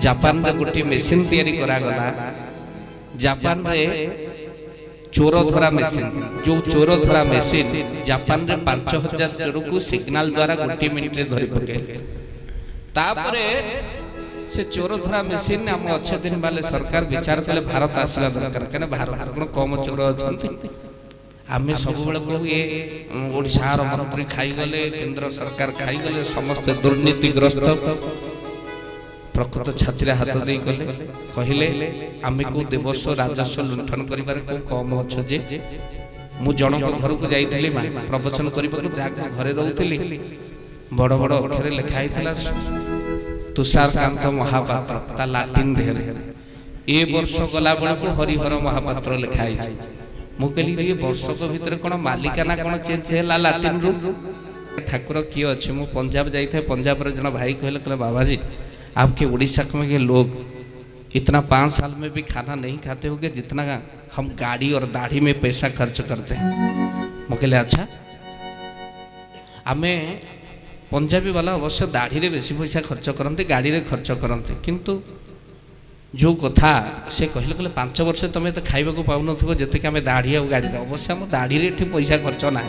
Japan रे गोटे machine तैयारी करागला। जापान रे चोर धरा मेसीन, जो चोर धरा मेसीन जापान रे 5000 चोर को सिग्नल द्वारा गोटे मिनिट रे धरी पके। तापरे से चोर धरा मेसीन हम अच्छे दिन बाले सरकार विचार कले भारत आसला दरकार, कने भारत कोन कम चोर अछंती। आमे सब बेले को ये ओडिशा रो मंत्री खाई गले, केंद्र सरकार खाई गले, समस्त दुर्नीतिग्रस्त। प्रकृत छात्री हाथ दे गले कहले आमे को देवस्व राजस्व लुंठन करिबार को कम अच्छ जे मु जनक घर को जाइथिली मा प्रवचन करिबा को जाके घरे रहउथिली। बड़ बड़ अक्षर लिखा हितला तुषारकांत महापात्र ता लाटिन देहरे ए वर्ष गला बेल को हरिहर महापात्र लिखा हिची। मु कहली ये वर्ष को भीतर कोन मालिकाना कोन चेंज हैला लाटिन रु ठाकुर की अछि। मु पंजाब जाई थे, पंजाब रे जन भाई कहले कहले बाबाजी आपके उड़ीसा में के लोग इतना 5 साल में भी खाना नहीं खाते होंगे जितना हम गाड़ी और दाढ़ी में पैसा खर्च करते हैं। मुझे अच्छा आमे पंजाबी वाला अवश्य दाढ़ी रे बेसी पैसा खर्च करते, गाड़ी रे खर्च करते, किंतु जो कथा से कहले कहले 5 वर्ष तुम तो खाइबा को पाउन थबो जते कि आमे दाढ़ी और गाड़ी अवश्य हम दाढ़ी रे पैसा खर्च ना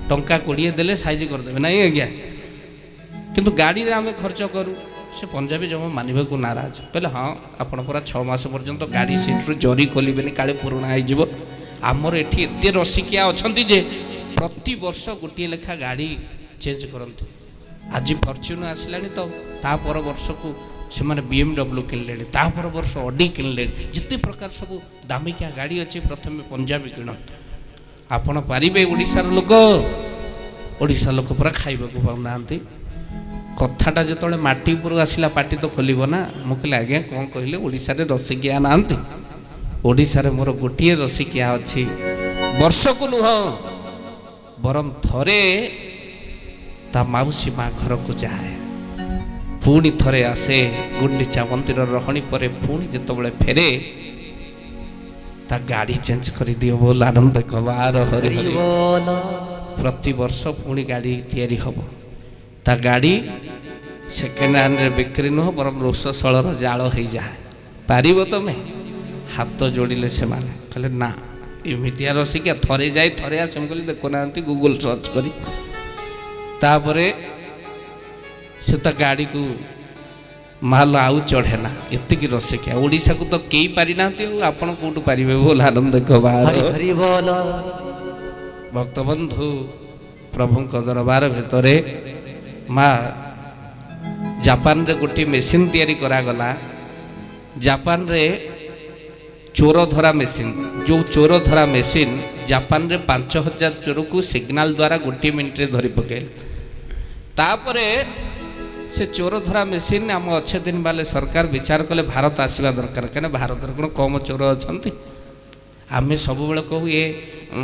टंका 20 देले साइज कर देबे नहीं आज्ञा, किंतु गाड़ी रे आमे खर्च करू। से पंजाबी जमा मानवा को नाराज कहले हाँ आपण पूरा 6 मास पर्यंत गाड़ी सीट जरी खोलबेनि काले पुराणा हो। आमर एठी एते रसिकिया अछंती जे प्रति वर्ष गोटे लेखा गाड़ी चेंज करते। आज फॉर्च्यून आसलानी तो ता पर वर्ष को से माने BMW किनले, ता पर वर्ष ऑडी किनले, जिते प्रकार सब दामिकिया गाड़ी अच्छी प्रथम पंजाबी किण। आपण पारिबे ओडिसा लोक पूरा खाइबा को पाउनांती। कथाटा जो माटी ऊपर आसला पाटी तो खोल ना। मुझे आज्ञा कौन कहले ओडिशा रे रसिकिया ना ओडिशा रे मोर गोटे रसिकिया अच्छी वर्ष को नुह बरम थरे ता माउसी माँ घर को जाए, पुणी थरे आसे गुंडीचा मंदिर रहणी परे पुणी जिते फेरे ता गाड़ी चेंज कर दियो बोल आनंद कबार हरि बोल। प्रति वर्ष पुणी गाड़ी तैयारी हम ता गाड़ी सेकेंड हैंड रे बिक्री नुह बरम रोषशलर जाल हो जाए पारिब तुम हाथ जोड़िले से माने कहले ना एमितिया रसिकिया थरे जाए थरे आस कहली देखो ना गूगल सर्च करी तापरे से गाड़ी को माल आउ चढ़े ना एतिकी रसिकिया ओडिशा को तो कई पारि ना आपण कोटू पारिबे बोल आनंद हरि बोल। भक्त बंधु प्रभु दरबार भितरे माँ जापान रे गोटे मेसीन तैयारी करागला। जापान रे चोर धरा मेसीन, जो चोर धरा मेसीन जापान रे 5000 चोर को सिग्नल द्वारा गोटे मिनिट रे धरी पके। तापरे से चोर धरा मेसीन हम अच्छे दिन बाले सरकार विचार कले भारत आसला दरकार, कने भारत कोन कम चोर अछंती। आमे सब बेले कहू ये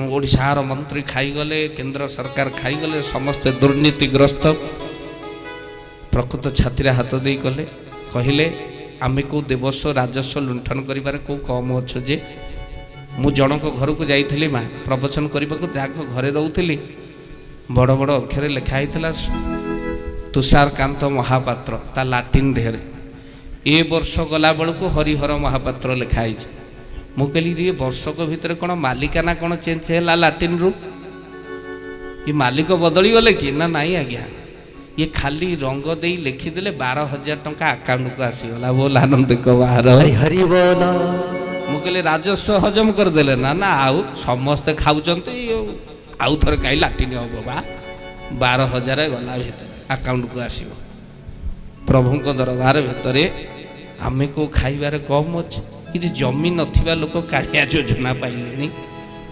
ओडिशा रो मंत्री खाई गले, केंद्र सरकार खाई गले, समस्त दुर्नीतिग्रस्त। प्रकृत छात्री हाथ दे गले कहले आमे को देवस्व राजस्व लुंठन करिबार को कम अच्छ जे मु जनक घर को जाइथिली मा प्रवचन करिबा को जाके घरे रहउथिली। बड़ बड़ अक्षर लिखा हितला तुषारकांत महापात्र ता लाटिन देहरे ए वर्ष गला बेल को हरिहर महापात्र लिखा हिची। मु कहली ये वर्ष को भीतर कोन मालिकाना कोन चेंज हैला लाटिन रु ये मालिक बदली गले कि ना नहीं आज्ञा, ये खाली रंग दे लिखिदेले 12,000 टंका अकाउंट को आसीगला बोल आनंद कबार हरि बोल। मुझे राजस्व हजम करदेले ना ना आउ समस्ते खाऊचंती आउ थरे कहीं लाटिन हम बा 12,000 गला भीतर अकाउंट को आसीबो। प्रभु दरबार भितरे आमे को खाइबार कम अच्छे कि जमी नथिबा लोक कालिया योजना पाइलेनी।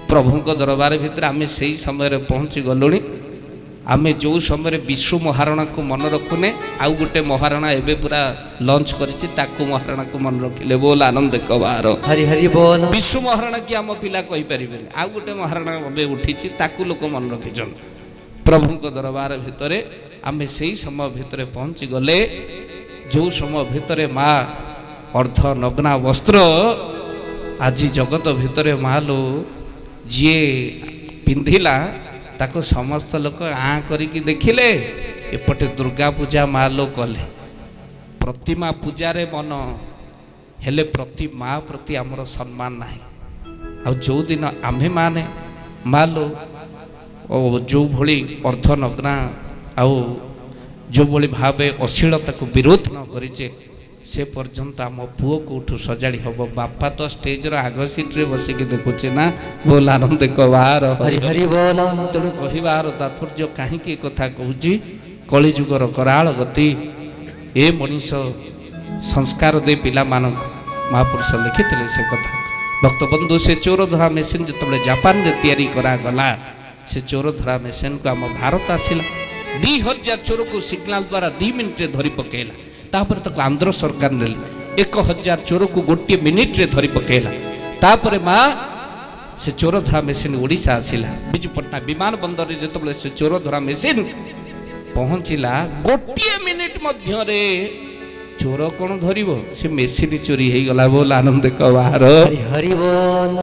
प्रभु दरबार भितर आमे सही समय पहुँची गलुणी। आमे जो समय विश्व महाराणा को मन रखुने आउ गोटे महाराणा एबे पूरा लॉन्च करिछि ताकू महाराणा को मन रखिले बोल आनंद कबार हरि हरि बोल। विश्व महाराणा की आम पिला कहि परिबे आउ गोटे महाराणा एबे उठिछि ताकू लोक मन रखिछन। प्रभु दरबार भितरे आमे सही समय भितरे पहुँची गले जो समय भितरे माँ अर्ध नग्ना वस्त्र आज जगत भितरे मालो जी पिंधिला ताको समस्त लोक आ करिकी देखिले। एपटे दुर्गा पूजा मालो कले प्रतिमा पूजारे मन हेले प्रति माँ प्रति आमर सम्मान ना आ जो दिन आम्भे माने मालो जो भली अर्धनग्ना आउ जो भली भावे अश्लीलता को विरोध न करिचे से पर्यंत आम पुओ को उठू सजाड़ी हम बापा तो स्टेज आग सीट्रे बसिक देखुचे ना बोल आनंद कबार हरि हरि बोल तेणु कहबार तात्पर्य कहीं कथा कहूँ कलिजुगर कराल गति ए मनीष संस्कार दे पिला मानक महापुरुष लिखिते से कथा भक्तबंधु से चोर धरा मेसीन जो जापान में तैयारी करागला से चोर धरा मेसीन को आम भारत आसला 2000 चोर को सिग्नाल द्वारा 2 मिनिट धरी पकेला तापर तक आंध्र सरकार ने 1000 चोर को गोटे मिनिट रे धरी पकेला तापर माँ से चोर धरा मेसीन ओडिशा आसला बिजू पटना विमान बंदर जो से चोर धरा मेसीन पहुँचला गोटे मिनिट मध्य चोर कौन धरिबो से मेसीन चोरी हो गला बोल आनंद कबार हरि हरि बोल।